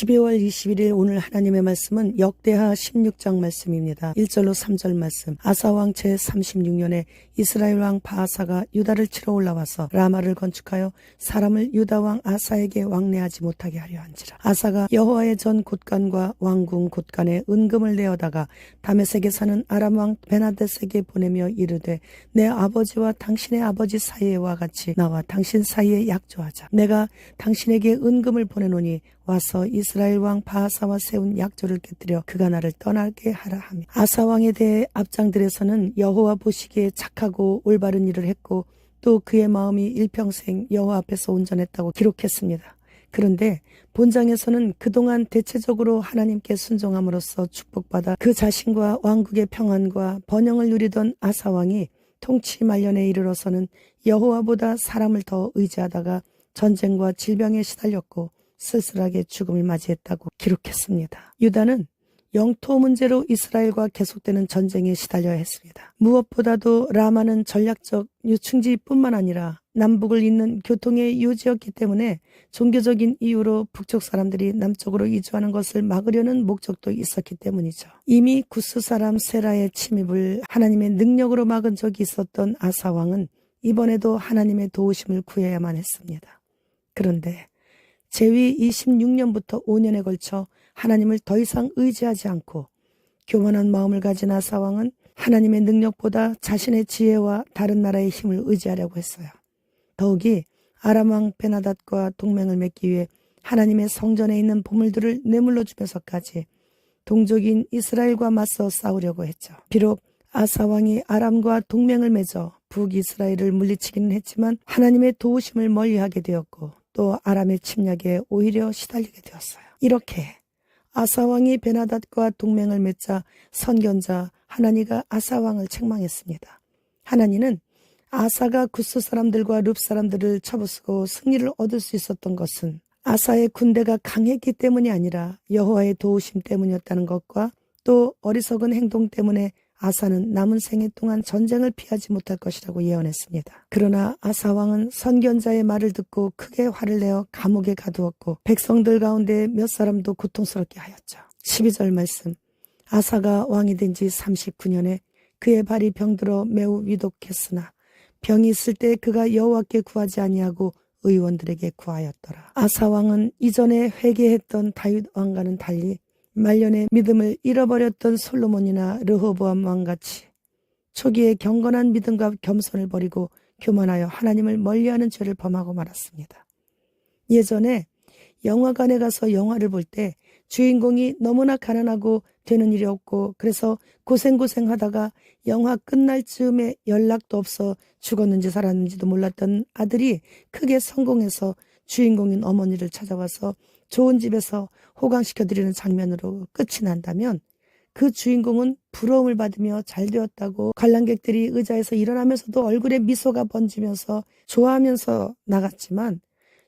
12월 21일 오늘 하나님의 말씀은 역대하 16장 말씀입니다. 1절로 3절 말씀. 아사왕 제36년에 이스라엘 왕 바아사가 유다를 치러 올라와서 라마를 건축하여 사람을 유다왕 아사에게 왕래하지 못하게 하려 한지라. 아사가 여호와의 전 곳간과 왕궁 곳간에 은금을 내어다가 다메섹에 사는 아람왕 베나데스에게 보내며 이르되 내 아버지와 당신의 아버지 사이에와 같이 나와 당신 사이에 약조하자. 내가 당신에게 은금을 보내노니 와서 이스라엘 왕 바하사와 세운 약조를 깨뜨려 그가 나를 떠나게 하라 하며, 아사왕에 대해 앞장들에서는 여호와 보시기에 착하고 올바른 일을 했고 또 그의 마음이 일평생 여호와 앞에서 온전했다고 기록했습니다. 그런데 본장에서는 그동안 대체적으로 하나님께 순종함으로써 축복받아 그 자신과 왕국의 평안과 번영을 누리던 아사왕이 통치 말년에 이르러서는 여호와보다 사람을 더 의지하다가 전쟁과 질병에 시달렸고 쓸쓸하게 죽음을 맞이했다고 기록했습니다. 유다는 영토 문제로 이스라엘과 계속되는 전쟁에 시달려야 했습니다. 무엇보다도 라마는 전략적 유충지뿐만 아니라 남북을 잇는 교통의 요지였기 때문에 종교적인 이유로 북쪽 사람들이 남쪽으로 이주하는 것을 막으려는 목적도 있었기 때문이죠. 이미 구스 사람 세라의 침입을 하나님의 능력으로 막은 적이 있었던 아사왕은 이번에도 하나님의 도우심을 구해야만 했습니다. 그런데 제위 26년부터 5년에 걸쳐 하나님을 더 이상 의지하지 않고 교만한 마음을 가진 아사왕은 하나님의 능력보다 자신의 지혜와 다른 나라의 힘을 의지하려고 했어요. 더욱이 아람왕 베나닷과 동맹을 맺기 위해 하나님의 성전에 있는 보물들을 내물러 주면서까지 동족인 이스라엘과 맞서 싸우려고 했죠. 비록 아사왕이 아람과 동맹을 맺어 북이스라엘을 물리치기는 했지만 하나님의 도우심을 멀리하게 되었고 또 아람의 침략에 오히려 시달리게 되었어요. 이렇게 아사왕이 베나닷과 동맹을 맺자 선견자 하나니가 아사왕을 책망했습니다. 하나니는 아사가 구스 사람들과 룹 사람들을 쳐부수고 승리를 얻을 수 있었던 것은 아사의 군대가 강했기 때문이 아니라 여호와의 도우심 때문이었다는 것과 또 어리석은 행동 때문에 아사는 남은 생애 동안 전쟁을 피하지 못할 것이라고 예언했습니다. 그러나 아사왕은 선견자의 말을 듣고 크게 화를 내어 감옥에 가두었고 백성들 가운데 몇 사람도 고통스럽게 하였죠. 12절 말씀. 아사가 왕이 된 지 39년에 그의 발이 병들어 매우 위독했으나 병이 있을 때 그가 여호와께 구하지 아니하고 의원들에게 구하였더라. 아사왕은 이전에 회개했던 다윗 왕과는 달리 말년에 믿음을 잃어버렸던 솔로몬이나 르호보암 왕같이 초기에 경건한 믿음과 겸손을 버리고 교만하여 하나님을 멀리하는 죄를 범하고 말았습니다. 예전에 영화관에 가서 영화를 볼 때 주인공이 너무나 가난하고 되는 일이 없고 그래서 고생하다가 영화 끝날 즈음에 연락도 없어 죽었는지 살았는지도 몰랐던 아들이 크게 성공해서 주인공인 어머니를 찾아와서 좋은 집에서 호강시켜드리는 장면으로 끝이 난다면 그 주인공은 부러움을 받으며 잘 되었다고 관람객들이 의자에서 일어나면서도 얼굴에 미소가 번지면서 좋아하면서 나갔지만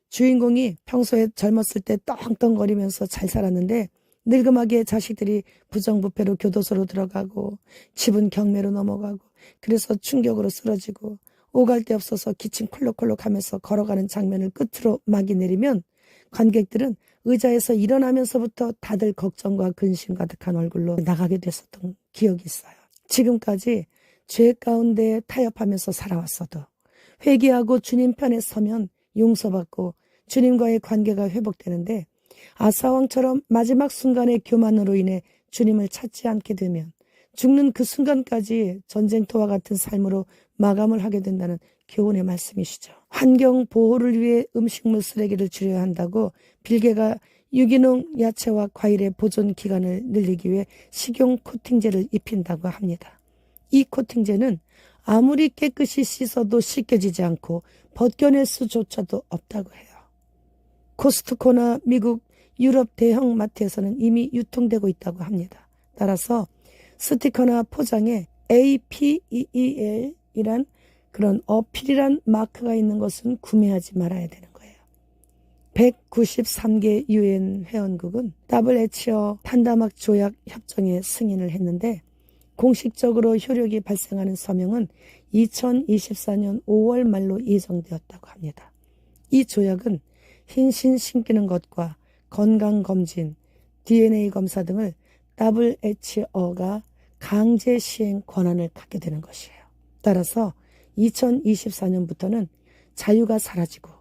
주인공이 평소에 젊었을 때 떵떵거리면서 잘 살았는데 늙음하게 자식들이 부정부패로 교도소로 들어가고 집은 경매로 넘어가고 그래서 충격으로 쓰러지고 오갈 데 없어서 기침 콜록콜록 하면서 걸어가는 장면을 끝으로 막이 내리면 관객들은 의자에서 일어나면서부터 다들 걱정과 근심 가득한 얼굴로 나가게 됐었던 기억이 있어요. 지금까지 죄 가운데 타협하면서 살아왔어도 회개하고 주님 편에 서면 용서받고 주님과의 관계가 회복되는데 아사왕처럼 마지막 순간의 교만으로 인해 주님을 찾지 않게 되면 죽는 그 순간까지 전쟁터와 같은 삶으로 마감을 하게 된다는 교훈의 말씀이시죠. 환경 보호를 위해 음식물 쓰레기를 줄여야 한다고 빌게가 유기농 야채와 과일의 보존 기간을 늘리기 위해 식용 코팅제를 입힌다고 합니다. 이 코팅제는 아무리 깨끗이 씻어도 씻겨지지 않고 벗겨낼 수조차도 없다고 해요. 코스트코나 미국, 유럽 대형 마트에서는 이미 유통되고 있다고 합니다. 따라서 스티커나 포장에 APEEL이란 그런 어필이란 마크가 있는 것은 구매하지 말아야 되는 거예요. 193개 유엔 회원국은 WHO 판다막 조약 협정에 승인을 했는데 공식적으로 효력이 발생하는 서명은 2024년 5월 말로 예정되었다고 합니다. 이 조약은 흰신 신기는 것과 건강검진, DNA 검사 등을 WHO가 강제 시행 권한을 갖게 되는 것이에요. 따라서 2024년부터는 자유가 사라지고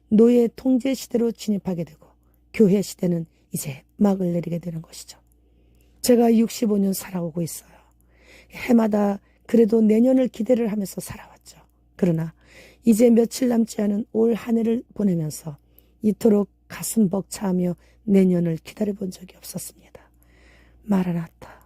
노예 통제 시대로 진입하게 되고 교회 시대는 이제 막을 내리게 되는 것이죠. 제가 65년 살아오고 있어요. 해마다 그래도 내년을 기대를 하면서 살아왔죠. 그러나 이제 며칠 남지 않은 올 한 해를 보내면서 이토록 가슴 벅차하며 내년을 기다려본 적이 없었습니다. 마라나타,